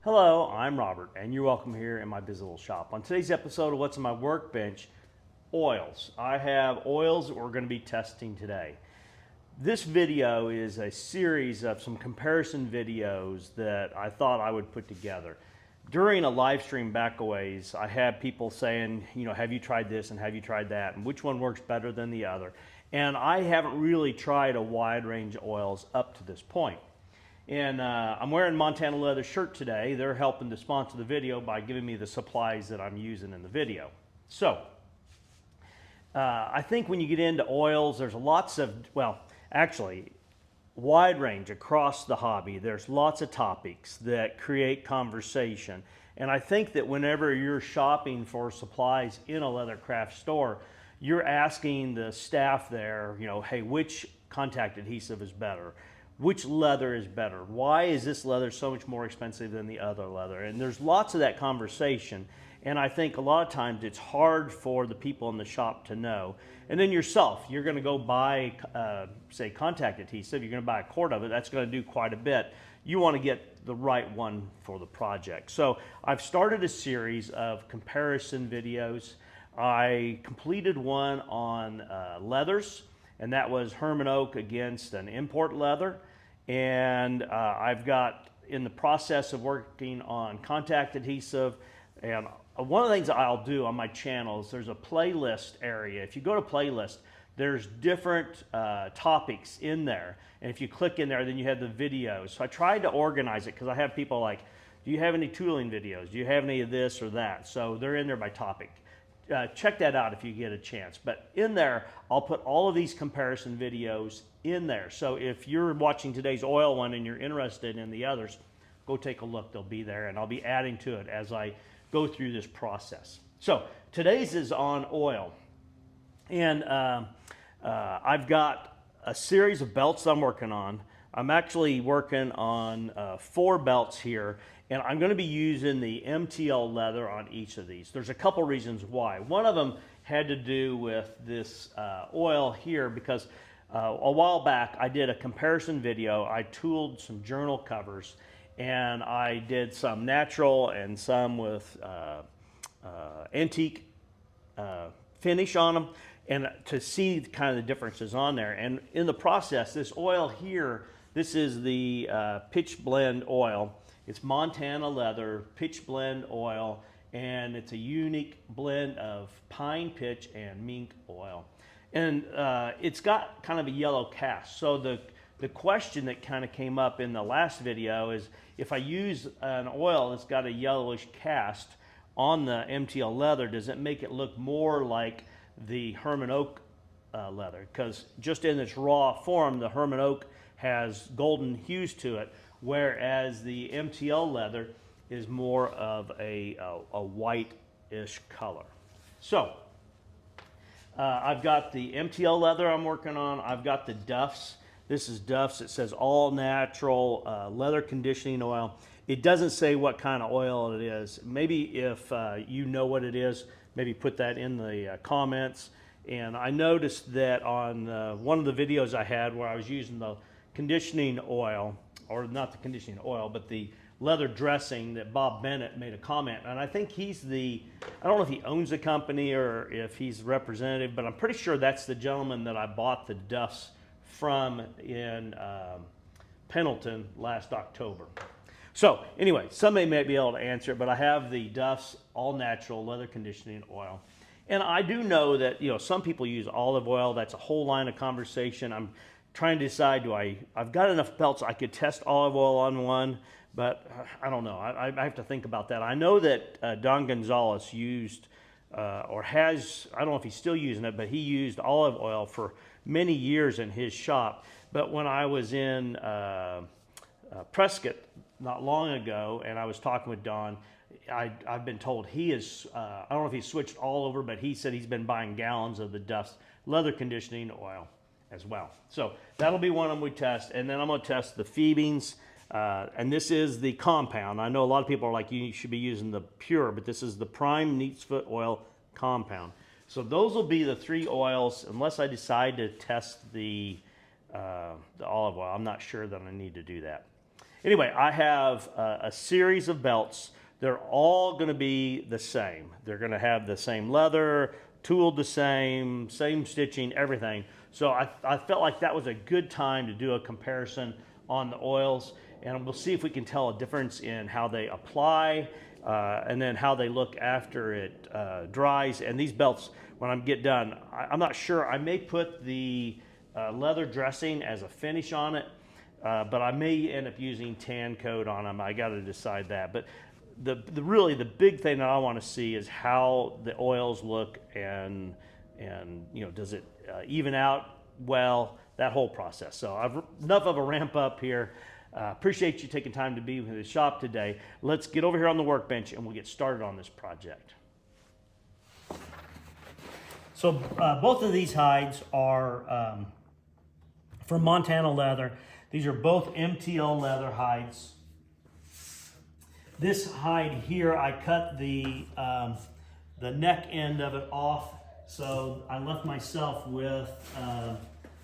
Hello, I'm Robert, and you're welcome here in my busy little shop. On today's episode of What's on My Workbench, oils. I have oils that we're going to be testing today. This video is a series of some comparison videos that I thought I would put together. During a live stream back a ways, I had people saying, have you tried this and have you tried that, and which one works better than the other? And I haven't really tried a wide range of oils up to this point. And I'm wearing Montana Leather shirt today. They're helping to sponsor the video by giving me the supplies that I'm using in the video. So, I think when you get into oils, there's lots of, actually, wide range across the hobby. There's lots of topics that create conversation. And I think that whenever you're shopping for supplies in a Leathercraft store, you're asking the staff there, hey, which contact adhesive is better? Which leather is better? Why is this leather so much more expensive than the other leather? And there's lots of that conversation. And I think a lot of times it's hard for the people in the shop to know. And then yourself, you're going to go buy, say, contact adhesive. You're going to buy a quart of it. That's going to do quite a bit. You want to get the right one for the project. So I've started a series of comparison videos. I completed one on leathers, and that was Herman Oak against an import leather. And I've got in the process of working on contact adhesive. And one of the things I'll do on my channel is there's a playlist area. If you go to playlist, there's different topics in there. And if you click in there, then you have the videos. So I tried to organize it because I have people like, do you have any tooling videos? Do you have any of this or that? So they're in there by topic. Check that out if you get a chance. But in there, I'll put all of these comparison videos in there. So if you're watching today's oil one and you're interested in the others, go take a look. They'll be there, and I'll be adding to it as I go through this process. So today's is on oil. And I've got a series of belts I'm working on. I'm actually working on 4 belts here. And I'm going to be using the MTL leather on each of these. There's a couple reasons why. One of them had to do with this oil here because a while back I did a comparison video. I tooled some journal covers and I did some natural and some with antique finish on them, and to see kind of the differences on there. And in the process, this oil here, this is the pitch blend oil. It's Montana Leather pitch blend oil, and it's a unique blend of pine pitch and mink oil. And it's got kind of a yellow cast. So the question that kind of came up in the last video is, if I use an oil that's got a yellowish cast on the MTL leather, does it make it look more like the Herman Oak leather? Because just in its raw form, the Herman Oak has golden hues to it, whereas the MTL leather is more of a white-ish color. So I've got the MTL leather I'm working on. I've got the Duffs. This is Duffs. It says all natural leather conditioning oil. It doesn't say what kind of oil it is. Maybe if you know what it is, maybe put that in the comments. And I noticed that on one of the videos I had where I was using the conditioning oil, or not the conditioning oil, but the leather dressing, that Bob Bennett made a comment. And I think he's I don't know if he owns the company or if he's representative, but I'm pretty sure that's the gentleman that I bought the Duffs from in Pendleton last October. So anyway, somebody may be able to answer it, but I have the Duffs all natural leather conditioning oil. And I do know that, some people use olive oil. That's a whole line of conversation. I'm trying to decide, I've got enough belts I could test olive oil on one, but I don't know. I have to think about that. I know that Don Gonzalez used, or has, I don't know if he's still using it, but he used olive oil for many years in his shop. But when I was in Prescott not long ago, and I was talking with Don, I've been told he is, I don't know if he's switched all over, but he said he's been buying gallons of the Duffs leather conditioning oil as well. So that'll be one of them we test, and then I'm going to test the Fiebings, and this is the compound. I know a lot of people are like, you should be using the pure, but this is the prime Neatsfoot oil compound. So those will be the 3 oils, unless I decide to test the olive oil. I'm not sure that I need to do that. Anyway, I have a series of belts. They're all going to be the same. They're going to have the same leather, tooled the same stitching, everything. So I felt like that was a good time to do a comparison on the oils, and we'll see if we can tell a difference in how they apply and then how they look after it dries. And these belts, when I get done, I'm not sure. I may put the leather dressing as a finish on it, but I may end up using tan coat on them. I got to decide that. But really the big thing that I want to see is how the oils look, and does it even out well, that whole process. So I've enough of a ramp up here. Appreciate you taking time to be with the shop today. Let's get over here on the workbench and we'll get started on this project. So both of these hides are from Montana Leather. These are both MTL leather hides. This hide here, I cut the neck end of it off, so I left myself with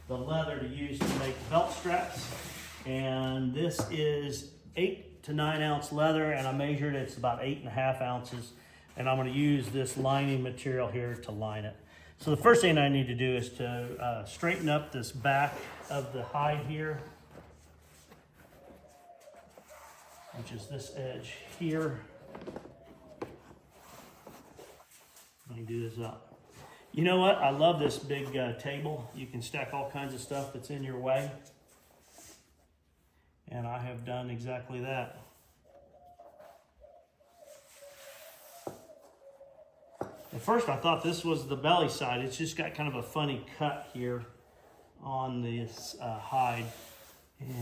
the leather to use to make belt straps. And this is 8 to 9 ounce leather, and I measured it's about 8.5 ounces. And I'm going to use this lining material here to line it. So the first thing I need to do is to straighten up this back of the hide here, which is this edge here. Let me do this up. You know what? I love this big table. You can stack all kinds of stuff that's in your way. And I have done exactly that. At first I thought this was the belly side. It's just got kind of a funny cut here on this hide.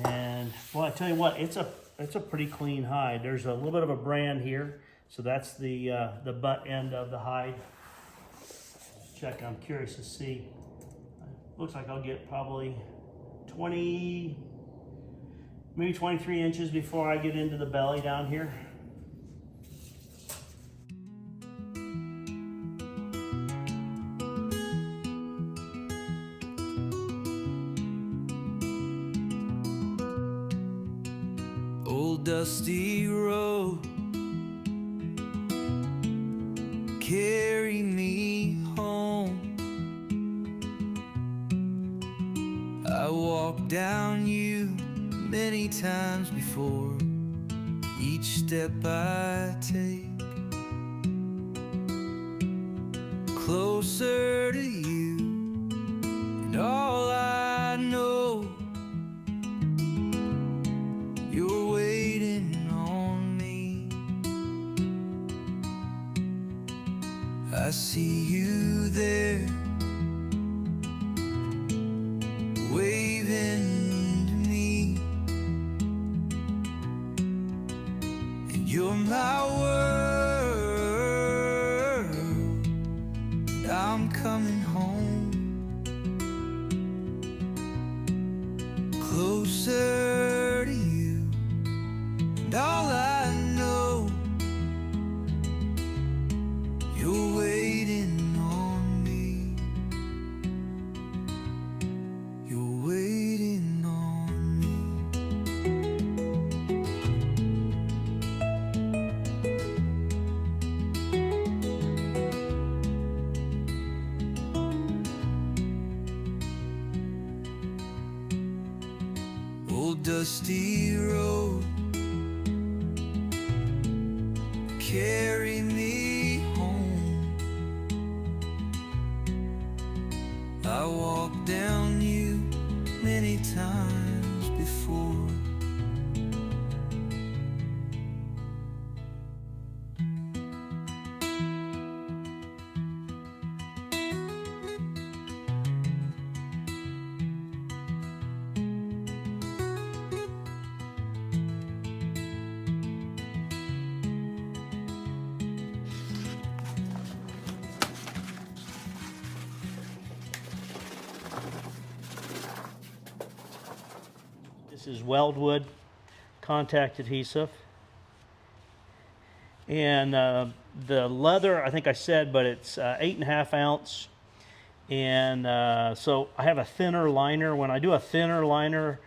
And well, I tell you what, it's a pretty clean hide. There's a little bit of a brand here. So that's the butt end of the hide. Just check, I'm curious to see. Looks like I'll get probably 20, maybe 23 inches before I get into the belly down here. Old dusty road, carry me home. I walked down you many times before. Each step I take closer to you, and all I know, you're waiting on me. I see you there, waving to me, and you're my world. I'm coming home, closer to you, and all I know, you're waiting on me. You're waiting on me. Old dusty road, carry me home. I walked down you many times before. This is Weldwood contact adhesive. And the leather, I think I said, but it's 8.5 ounce. And so I have a thinner liner. When I do a thinner liner,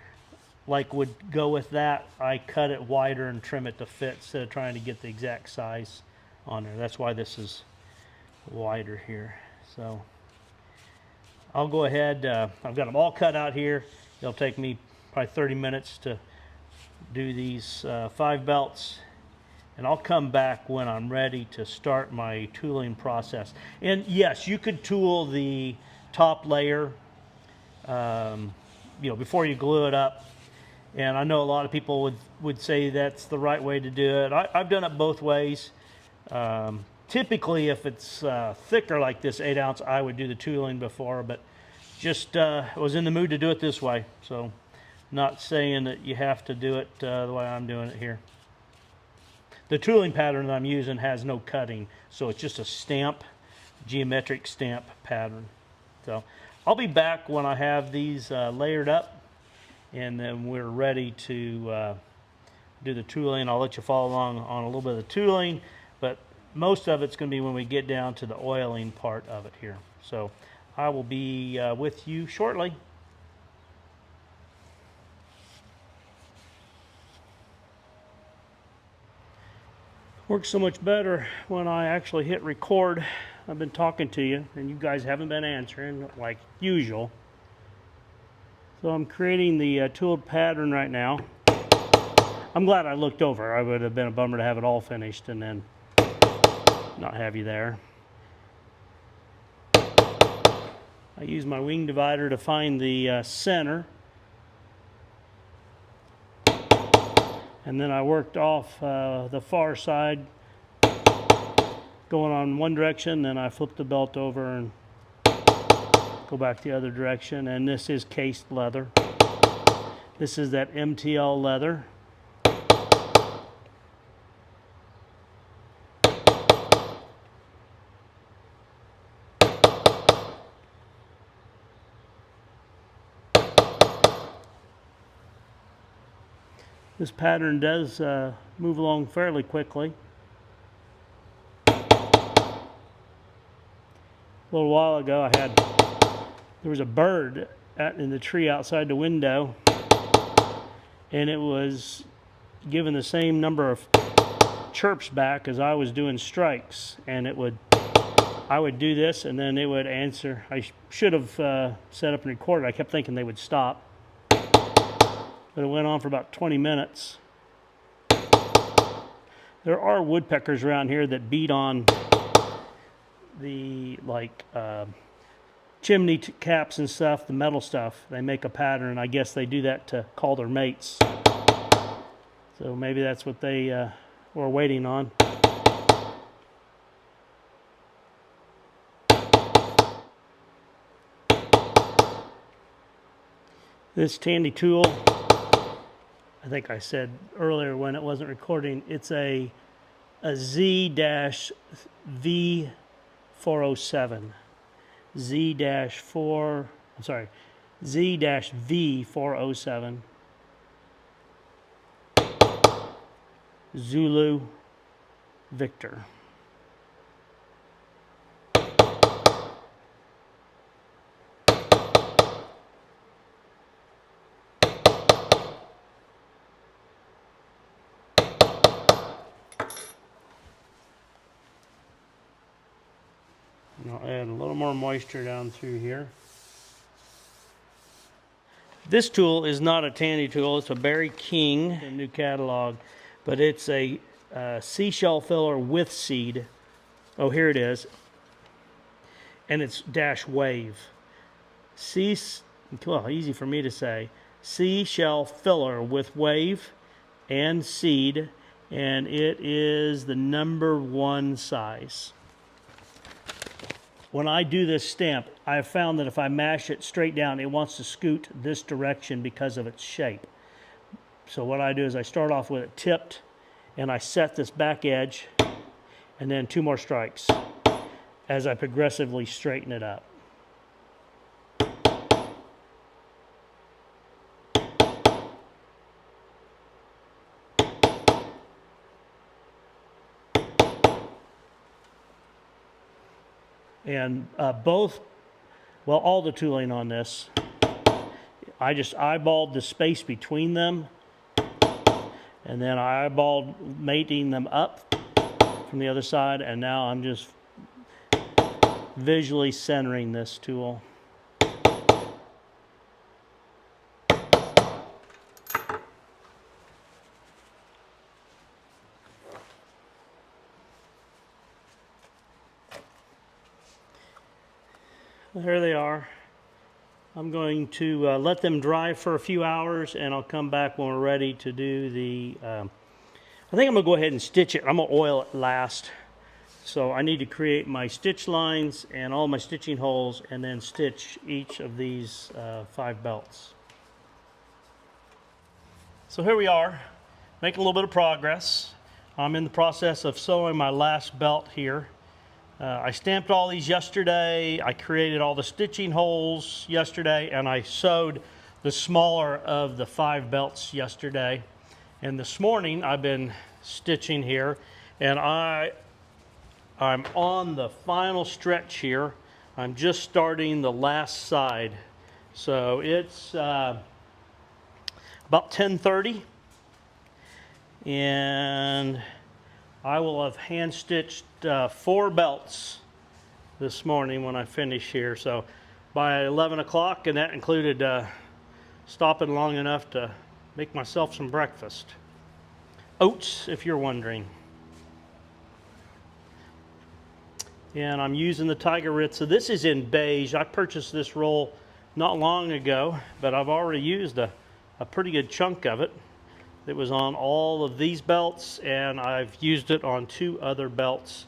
like would go with that, I cut it wider and trim it to fit instead of trying to get the exact size on there. That's why this is wider here. So I'll go ahead, I've got them all cut out here. It'll take me probably 30 minutes to do these 5 belts, and I'll come back when I'm ready to start my tooling process. And yes, you could tool the top layer, you know, before you glue it up. And I know a lot of people would say that's the right way to do it. I've done it both ways. Typically, if it's thicker like this 8 ounce, I would do the tooling before, but just was in the mood to do it this way. So not saying that you have to do it the way I'm doing it here. The tooling pattern that I'm using has no cutting, so it's just a stamp, geometric stamp pattern. So I'll be back when I have these layered up, and then we're ready to do the tooling. I'll let you follow along on a little bit of the tooling, but most of it's going to be when we get down to the oiling part of it here. So I will be with you shortly. Works so much better when I actually hit record. I've been talking to you and you guys haven't been answering like usual. So I'm creating the tooled pattern right now. I'm glad I looked over. I would have been a bummer to have it all finished and then not have you there. I use my wing divider to find the center. And then I worked off the far side going on one direction, then I flipped the belt over and go back the other direction. And this is cased leather. This is that MTL leather. This pattern does move along fairly quickly. A little while ago there was a bird in the tree outside the window, and it was giving the same number of chirps back as I was doing strikes, and I would do this and then it would answer. I should have set up and recorded. I kept thinking they would stop. But it went on for about 20 minutes. There are woodpeckers around here that beat on the chimney caps and stuff, the metal stuff. They make a pattern. I guess they do that to call their mates. So maybe that's what they were waiting on. This Tandy tool, I think I said earlier when it wasn't recording, it's a Z-V407. Z-V407. Zulu Victor. And I'll add a little more moisture down through here. This tool is not a Tandy tool, it's a Barry King, a new catalog, but it's a seashell filler with seed. Oh, here it is. And it's dash wave. Well, easy for me to say. Seashell filler with wave and seed, and it is the #1 size. When I do this stamp, I've found that if I mash it straight down, it wants to scoot this direction because of its shape. So what I do is I start off with it tipped, and I set this back edge, and then 2 more strikes as I progressively straighten it up. And all the tooling on this, I just eyeballed the space between them, and then I eyeballed mating them up from the other side, and now I'm just visually centering this tool. There they are. I'm going to let them dry for a few hours, and I'll come back when we're ready to do the, I think I'm going to go ahead and stitch it. I'm going to oil it last. So I need to create my stitch lines and all my stitching holes, and then stitch each of these 5 belts. So here we are, making a little bit of progress. I'm in the process of sewing my last belt here. I stamped all these yesterday. I created all the stitching holes yesterday, and I sewed the smaller of the 5 belts yesterday. And this morning I've been stitching here, and I'm on the final stretch here. I'm just starting the last side. So it's about 10:30, and I will have hand stitched 4 belts this morning when I finish here. So by 11 o'clock, and that included stopping long enough to make myself some breakfast. Oats, if you're wondering. And I'm using the Tiger Ritz. So this is in beige. I purchased this roll not long ago, but I've already used a pretty good chunk of it. It was on all of these belts, and I've used it on 2 other belts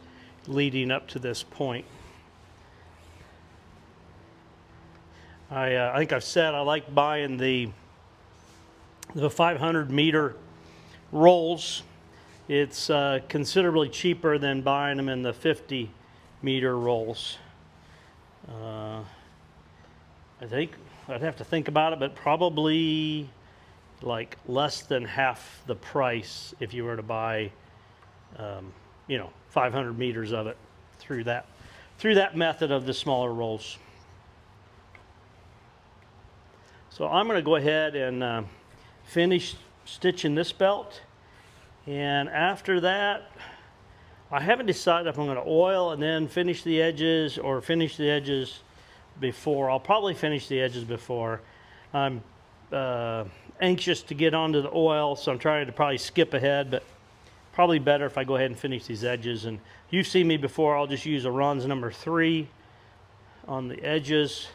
leading up to this point. I think I've said I like buying the 500 meter rolls. It's considerably cheaper than buying them in the 50 meter rolls. I think I'd have to think about it, but probably like less than half the price if you were to buy, 500 meters of it through that method of the smaller rolls. So I'm going to go ahead and finish stitching this belt, and after that, I haven't decided if I'm going to oil and then finish the edges, or finish the edges before. I'll probably finish the edges before. I'm anxious to get onto the oil, so I'm trying to probably skip ahead, but probably better if I go ahead and finish these edges. And you've seen me before. I'll just use a Ron's number 3 on the edges,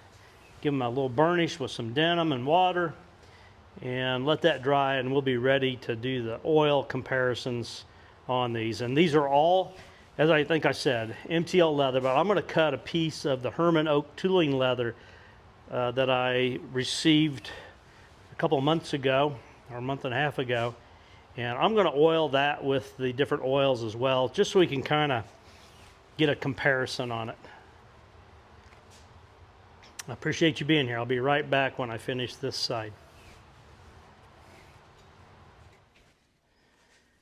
give them a little burnish with some denim and water, and let that dry, and we'll be ready to do the oil comparisons on these. And these are all, as I think I said, MTL leather, but I'm going to cut a piece of the Herman oak tooling leather that I received a couple of months ago, or a month and a half ago, and I'm going to oil that with the different oils as well, just so we can kind of get a comparison on it. I appreciate you being here. I'll be right back when I finish this side.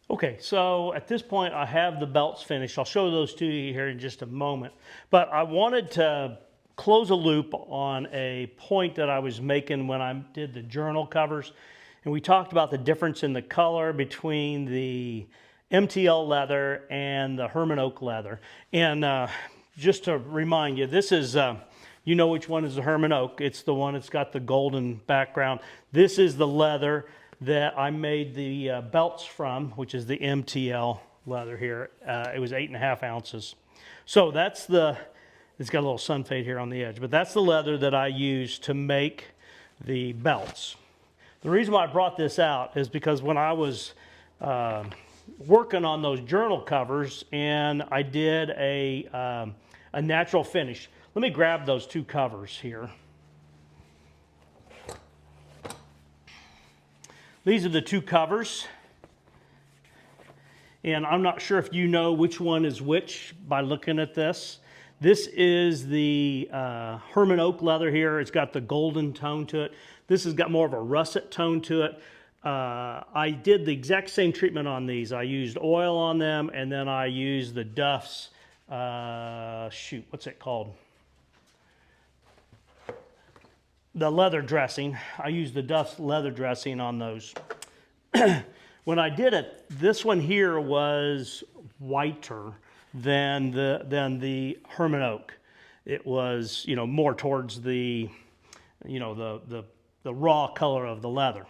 Okay, so at this point I have the belts finished. I'll show those to you here in just a moment. But I wanted to close a loop on a point that I was making when I did the journal covers. And we talked about the difference in the color between the MTL leather and the Herman oak leather. And just to remind you, this is, you know which one is the Herman oak. It's the one that's got the golden background. This is the leather that I made the belts from, which is the MTL leather here. It was 8.5 ounces. So that's it's got a little sun fade here on the edge, but that's the leather that I used to make the belts. The reason why I brought this out is because when I was working on those journal covers, and I did a natural finish. Let me grab those 2 covers here. These are the 2 covers, and I'm not sure if you know which one is which by looking at this. This is the Herman oak leather here. It's got the golden tone to it. This has got more of a russet tone to it. I did the exact same treatment on these. I used oil on them, and then I used the Duffs, what's it called? the leather dressing. I use the Duffs leather dressing on those. When I did it, this one here was whiter than the Herman Oak. It was, you know, more towards the, you know, the raw color of the leather.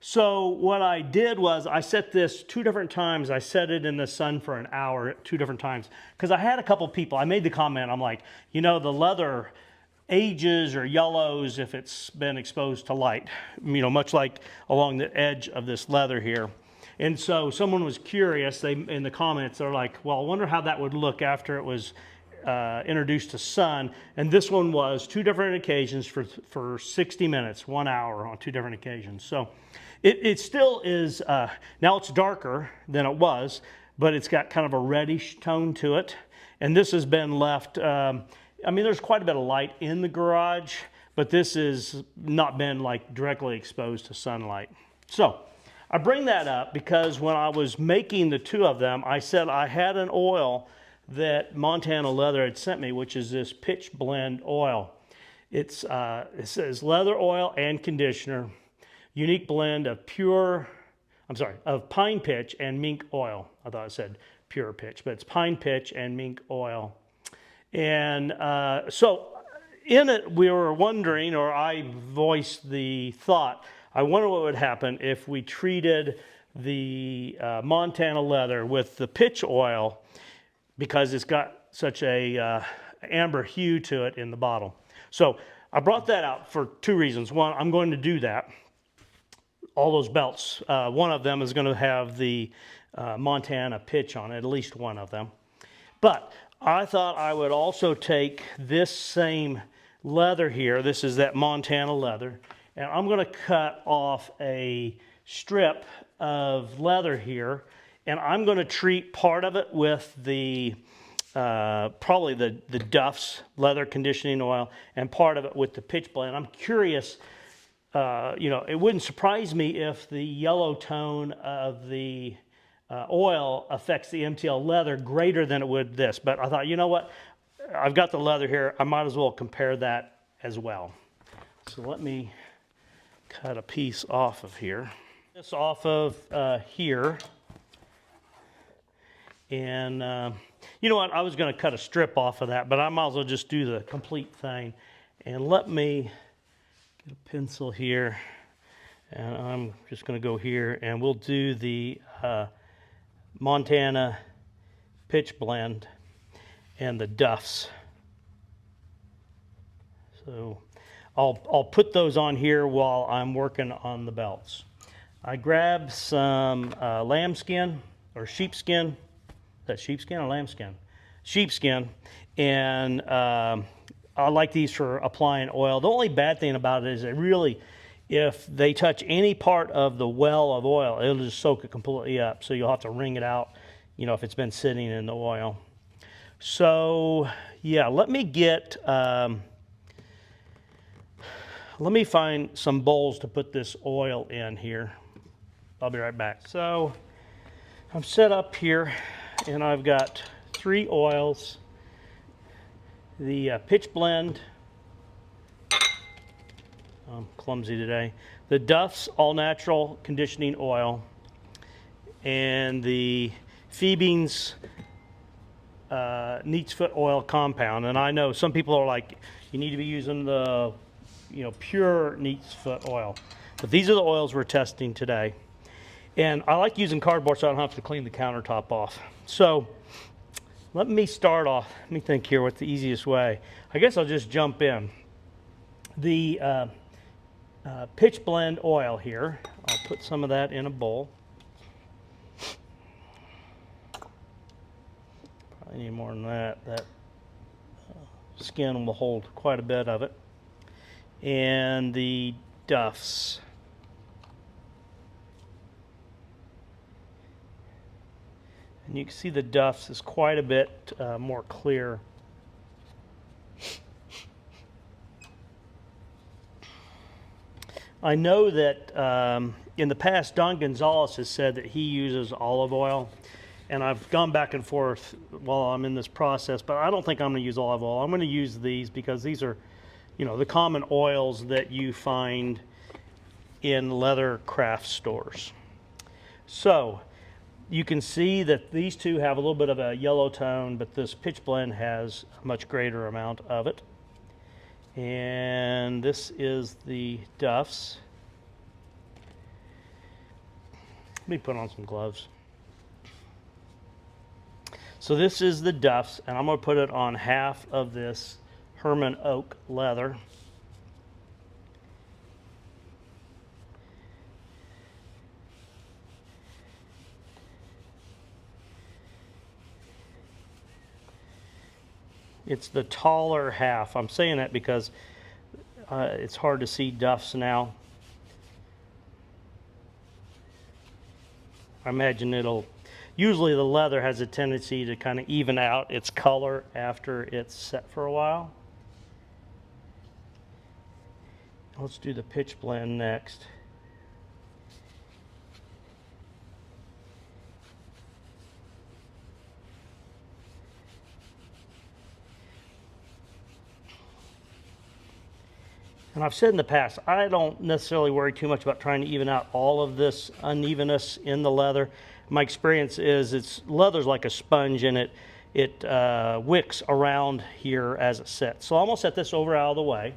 So what I did was I set this 2 different times. I set it in the sun for an hour 2 different times because I had a couple people. I made the comment, I'm like, you know, the leather ages or yellows if it's been exposed to light, you know, much like along the edge of this leather here. And so someone was curious, in the comments, they're like, well, I wonder how that would look after it was introduced to sun. And this one was 2 different occasions for 60 minutes, 1 hour on 2 different occasions. So it still is, now it's darker than it was, but it's got kind of a reddish tone to it. And this has been left, I mean, there's quite a bit of light in the garage, but this has not been like directly exposed to sunlight. So I bring that up because when I was making the 2 of them, I said I had an oil that Montana Leather had sent me, which is this pitch blend oil. It says leather oil and conditioner, unique blend of of pine pitch and mink oil. I thought it said pure pitch, but it's pine pitch and mink oil. And so in it, we were wondering, or I voiced the thought, I wonder what would happen if we treated the Montana leather with the pitch oil because it's got such a amber hue to it in the bottle. So I brought that out for 2 reasons. One, I'm going to do that. All those belts, one of them is going to have the Montana pitch on it, at least one of them. But I thought I would also take this same leather here. This is that Montana leather. And I'm going to cut off a strip of leather here. And I'm going to treat part of it with the, probably the Duffs Leather Conditioning Oil and part of it with the pitch blend. I'm curious, you know, it wouldn't surprise me if the yellow tone of the oil affects the MTL leather greater than it would this. But I thought, you know what, I've got the leather here. I might as well compare that as well. So let me cut a piece off of here. This off of here. And you know what, I was going to cut a strip off of that, but I might as well just do the complete thing. And let me get a pencil here. And I'm just going to go here and we'll do the Montana pitch blend and the Duffs. So I'll put those on here while I'm working on the belts. I grabbed some lambskin or sheepskin. Is that sheepskin or lambskin? Sheepskin. And I like these for applying oil. The only bad thing about it is it really, if they touch any part of the well of oil, it'll just soak it completely up. So you'll have to wring it out, you know, if it's been sitting in the oil. So yeah, let me get, let me find some bowls to put this oil in here. I'll be right back. So I'm set up here and I've got 3 oils. The pitch blend, I'm clumsy today, the Duffs All Natural Conditioning Oil, and the Fiebing's Neatsfoot Oil Compound. And I know some people are like, you need to be using the, you know, pure Neatsfoot oil. But these are the oils we're testing today. And I like using cardboard so I don't have to clean the countertop off. So let me start off, let me think here what's the easiest way. I guess I'll just jump in. The pitch blend oil here, I'll put some of that in a bowl. Probably need more than that. That skin will hold quite a bit of it. And the Duffs. And you can see the Duffs is quite a bit more clear. I know that in the past, Don Gonzalez has said that he uses olive oil. And I've gone back and forth while I'm in this process, but I don't think I'm going to use olive oil. I'm going to use these because these are you know, the common oils that you find in Leathercraft stores. So you can see that these two have a little bit of a yellow tone, but this pitch blend has a much greater amount of it. And this is the Duffs. Let me put on some gloves. So this is the Duffs, and I'm going to put it on half of this Herman oak leather. It's the taller half. I'm saying that because it's hard to see Duffs now. I imagine usually the leather has a tendency to kind of even out its color after it's set for a while. Let's do the pitch blend next. And I've said in the past, I don't necessarily worry too much about trying to even out all of this unevenness in the leather. My experience is leather's like a sponge, and it wicks around here as it sets. So I'm gonna set this over out of the way,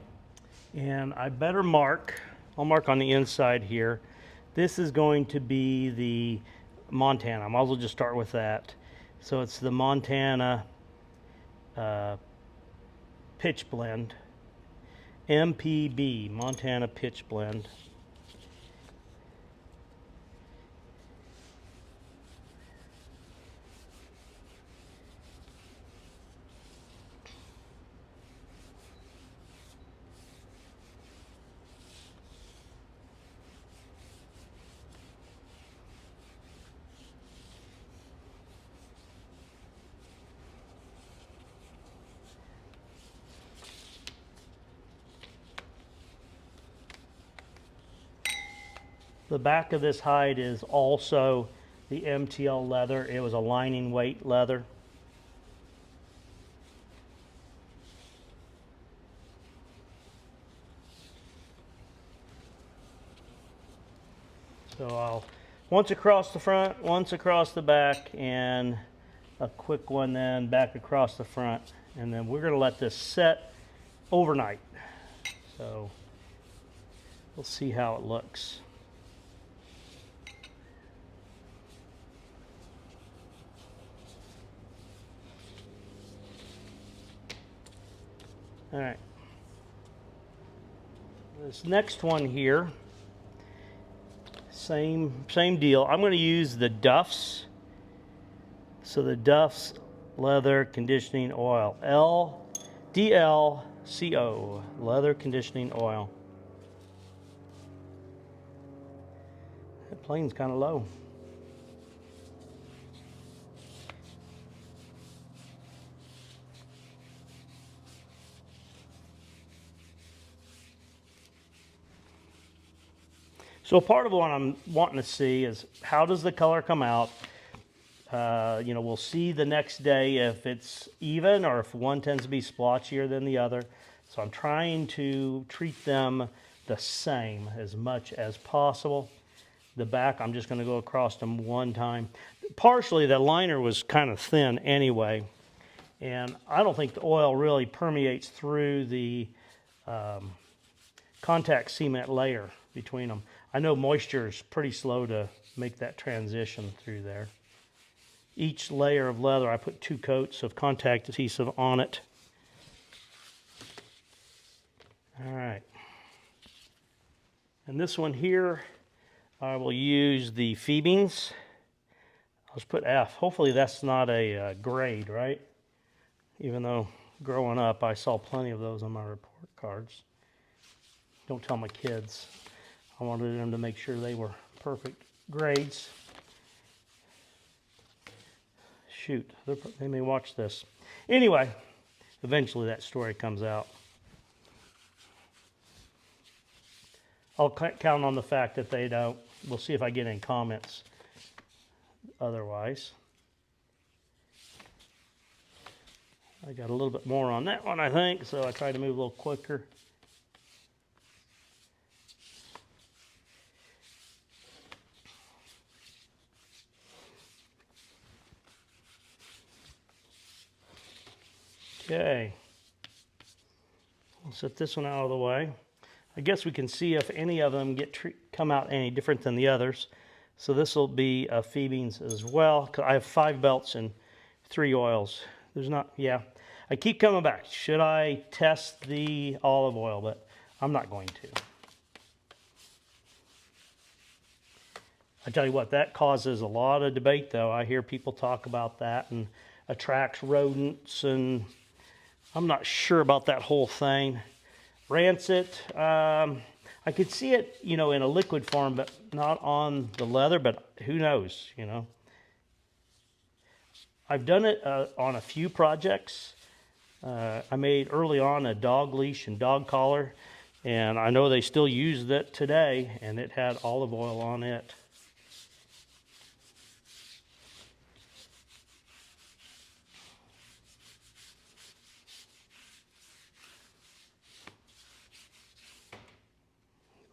and I better I'll mark on the inside here. This is going to be the Montana. I might as well just start with that. So it's the Montana pitch blend. MPB, Montana pitch blend. The back of this hide is also the MTL leather. It was a lining weight leather. So once across the front, once across the back, and a quick one then back across the front. And then we're going to let this set overnight. So we'll see how it looks. All right. This next one here, same deal. I'm going to use the Duffs. So the Duffs Leather Conditioning Oil, DLCO, Leather Conditioning Oil. That plane's kind of low. So part of what I'm wanting to see is how does the color come out? You know, we'll see the next day if it's even or if one tends to be splotchier than the other. So I'm trying to treat them the same as much as possible. The back, I'm just going to go across them one time. Partially, the liner was kind of thin anyway, and I don't think the oil really permeates through the contact cement layer between them. I know moisture is pretty slow to make that transition through there. Each layer of leather, I put 2 coats of contact adhesive on it. All right. And this one here, I will use the Fiebings. I'll just put F. Hopefully that's not a grade, right? Even though growing up, I saw plenty of those on my report cards. Don't tell my kids. I wanted them to make sure they were perfect grades. Shoot, they may watch this. Anyway, eventually that story comes out. I'll count on the fact that they don't. We'll see if I get any comments otherwise. I got a little bit more on that one, I think, so I tried to move a little quicker. Okay. I'll set this one out of the way. I guess we can see if any of them come out any different than the others. So this will be Fiebing's as well. 'Cause I have 5 belts and 3 oils. There's not, yeah. I keep coming back. Should I test the olive oil? But I'm not going to. I tell you what, that causes a lot of debate though. I hear people talk about that and attracts rodents, and I'm not sure about that whole thing. Rancid, I could see it, you know, in a liquid form, but not on the leather, but who knows, you know. I've done it on a few projects. I made early on a dog leash and dog collar, and I know they still use that today, and it had olive oil on it.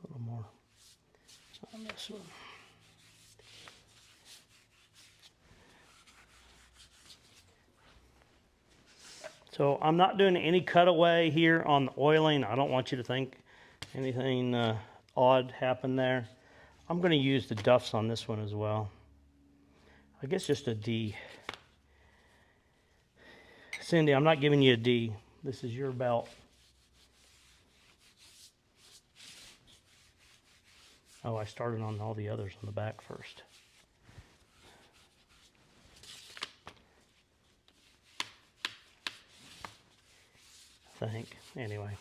A little more on this one. So I'm not doing any cutaway here on the oiling. I don't want you to think anything odd happened there. I'm going to use the Duffs on this one as well. I guess just a D. Cindy, I'm not giving you a D. This is your belt. Oh, I started on all the others on the back first. I think, anyway.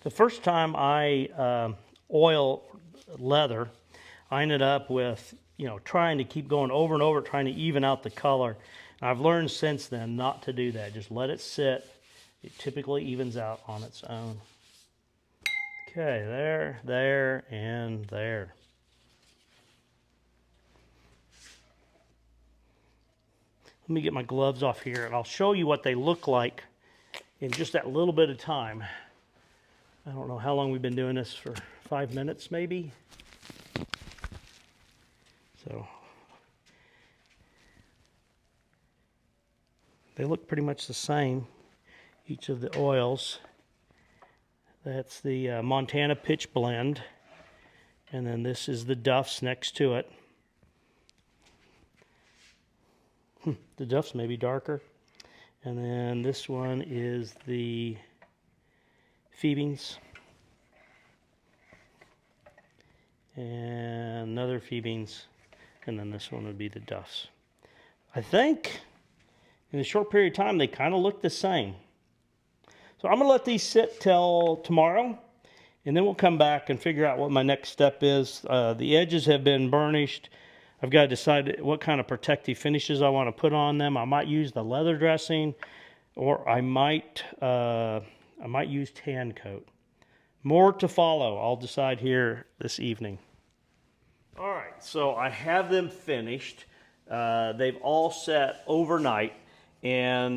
The first time I oil leather, I ended up with, you know, trying to keep going over and over, trying to even out the color. And I've learned since then not to do that. Just let it sit. It typically evens out on its own. Okay, there, and there. Let me get my gloves off here, and I'll show you what they look like in just that little bit of time. I don't know how long we've been doing this, for 5 minutes maybe. So they look pretty much the same, each of the oils. That's the Montana Pitch Blend, and then this is the Duffs next to it. The Duffs may be darker, and then this one is the Fiebing's, and another Fiebing's, and then this one would be the Duffs. I think in a short period of time they kind of look the same. So I'm going to let these sit till tomorrow, and then we'll come back and figure out what my next step is. The edges have been burnished. I've got to decide what kind of protective finishes I want to put on them. I might use the leather dressing, or I might use tan coat. More to follow. I'll decide here this evening. All right, so I have them finished. They've all set overnight. And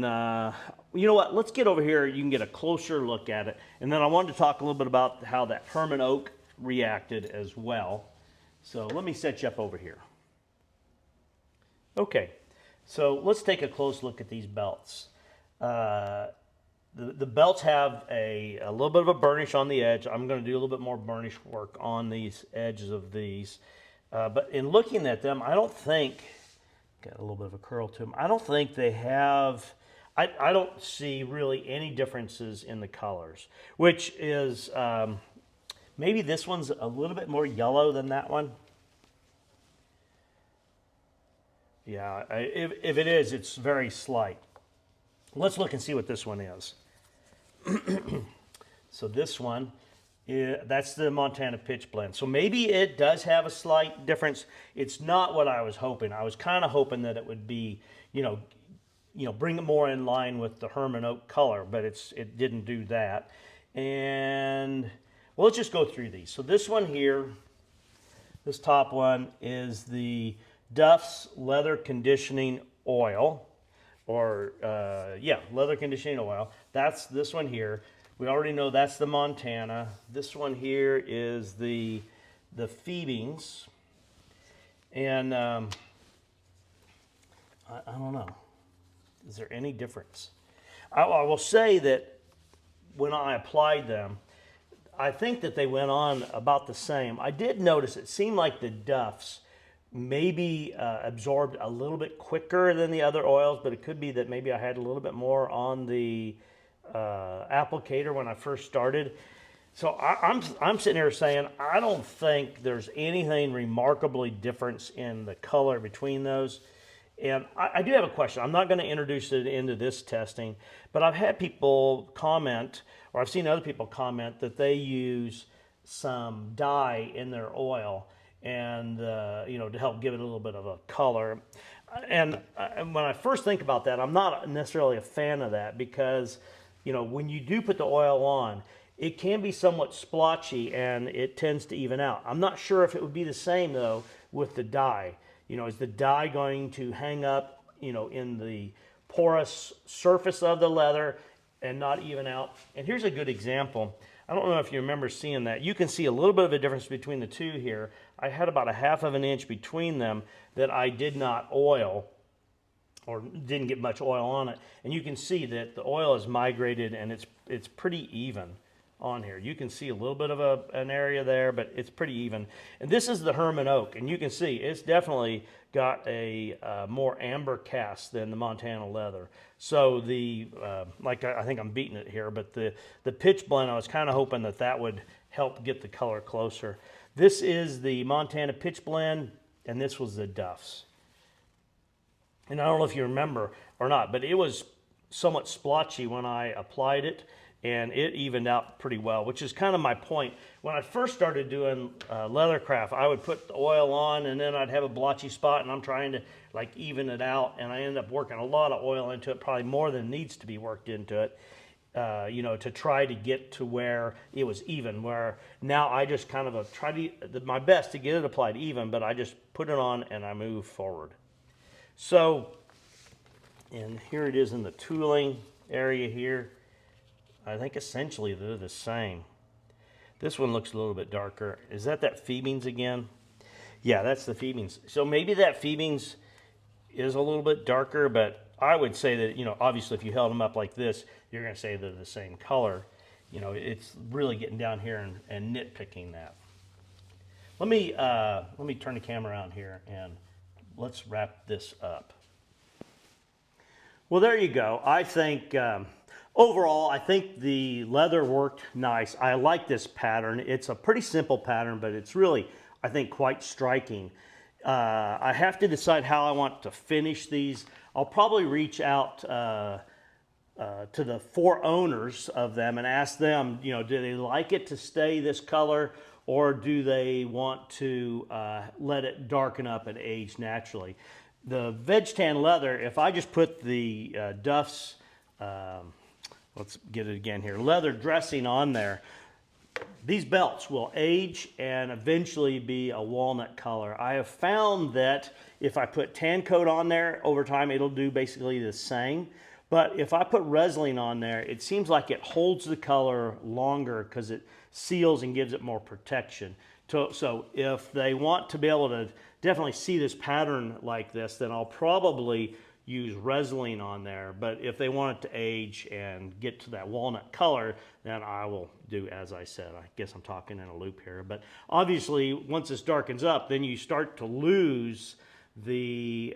you know what? Let's get over here. You can get a closer look at it. And then I wanted to talk a little bit about how that Herman oak reacted as well. So let me set you up over here. Okay, so let's take a close look at these belts. The belts have a little bit of a burnish on the edge. I'm going to do a little bit more burnish work on these edges of these. But in looking at them, I don't think, got a little bit of a curl to them, I don't think they have, I don't see really any differences in the colors, which is, maybe this one's a little bit more yellow than that one. Yeah, if it is, it's very slight. Let's look and see what this one is. So this one, that's the Montana Pitch Blend. So maybe it does have a slight difference. It's not what I was hoping. I was kind of hoping that it would be, you know, bring it more in line with the Herman oak color, but it didn't do that. And well, let's just go through these. So this one here, this top one is the Duffs Leather Conditioning Oil, or leather conditioning oil. That's this one here. We already know that's the Montana. This one here is the Fiebings, and I don't know. Is there any difference? I will say that when I applied them, I think that they went on about the same. I did notice it seemed like the Duffs maybe absorbed a little bit quicker than the other oils, but it could be that maybe I had a little bit more on the applicator when I first started. So I'm sitting here saying I don't think there's anything remarkably different in the color between those. And I do have a question. I'm not going to introduce it into this testing, but I've had people comment, or I've seen other people comment, that they use some dye in their oil, and to help give it a little bit of a color. And when I first think about that, I'm not necessarily a fan of that, because when you do put the oil on, it can be somewhat splotchy and it tends to even out. I'm not sure if it would be the same though with the dye. Is the dye going to hang up, in the porous surface of the leather and not even out? And here's a good example. I don't know if you remember seeing that. You can see a little bit of a difference between the two here. I had about 1/2 of an inch between them that I did not oil, or didn't get much oil on it. And you can see that the oil is migrated, and it's pretty even on here. You can see a little bit of an area there, but it's pretty even. And this is the Herman oak, and you can see it's definitely got a more amber cast than the Montana leather. So I think I'm beating it here, but the pitch blend, I was kind of hoping that would help get the color closer. This is the Montana pitch blend, and this was the Duffs. And I don't know if you remember or not, but it was somewhat splotchy when I applied it, and it evened out pretty well, which is kind of my point. When I first started doing Leathercraft, I would put the oil on, and then I'd have a blotchy spot, and I'm trying to even it out, and I end up working a lot of oil into it, probably more than needs to be worked into it, to try to get to where it was even, where now I just kind of try my best to get it applied even, but I just put it on and I move forward. So, and here it is in the tooling area here. I think essentially they're the same. This one looks a little bit darker. Is that Fiebing's again? Yeah, that's the Fiebing's. So maybe that Fiebing's is a little bit darker, but I would say that, obviously if you held them up like this, you're going to say they're the same color. It's really getting down here and nitpicking that. Let me turn the camera around here and let's wrap this up. Well, there you go. I think overall, I think the leather worked nice. I like this pattern. It's a pretty simple pattern, but it's really, I think, quite striking. I have to decide how I want to finish these. I'll probably reach out to the 4 owners of them and ask them, do they like it to stay this color, or do they want to let it darken up and age naturally? The veg tan leather, if I just put the Duffs, let's get it again here, leather dressing on there, these belts will age and eventually be a walnut color. I have found that if I put tan coat on there, over time it'll do basically the same. But if I put Resin on there, it seems like it holds the color longer because it seals and gives it more protection. So if they want to be able to definitely see this pattern like this, then I'll probably use Resin on there. But if they want it to age and get to that walnut color, then I will do as I said. I guess I'm talking in a loop here. But obviously, once this darkens up, then you start to lose the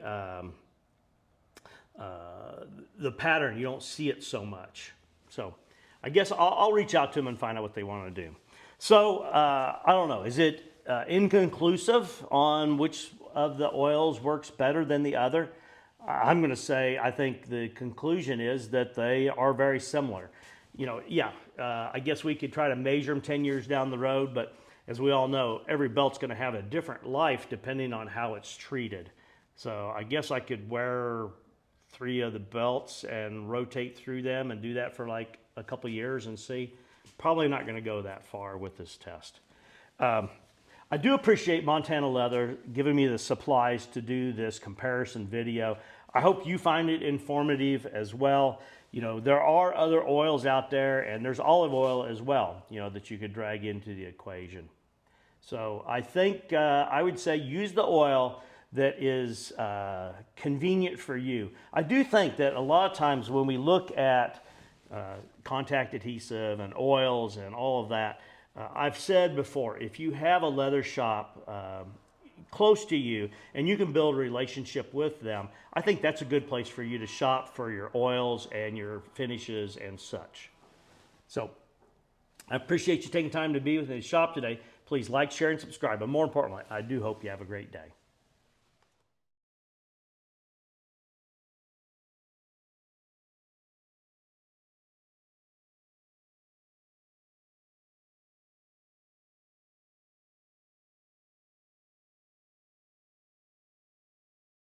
pattern. You don't see it so much. So I guess I'll reach out to them and find out what they want to do. So I don't know. Is it inconclusive on which of the oils works better than the other? I'm going to say I think the conclusion is that they are very similar. I guess we could try to measure them 10 years down the road, but as we all know, every belt's going to have a different life depending on how it's treated. So I guess I could wear 3 of the belts and rotate through them and do that for like a couple years and see. Probably not going to go that far with this test. I do appreciate Montana Leather giving me the supplies to do this comparison video. I hope you find it informative as well. You know, there are other oils out there, and there's olive oil as well, you know, that you could drag into the equation. So I think I would say use the oil that is convenient for you. I do think that a lot of times when we look at contact adhesive and oils and all of that, I've said before, if you have a leather shop close to you and you can build a relationship with them, I think that's a good place for you to shop for your oils and your finishes and such. So I appreciate you taking time to be with me in the shop today. Please like, share, and subscribe. But more importantly, I do hope you have a great day.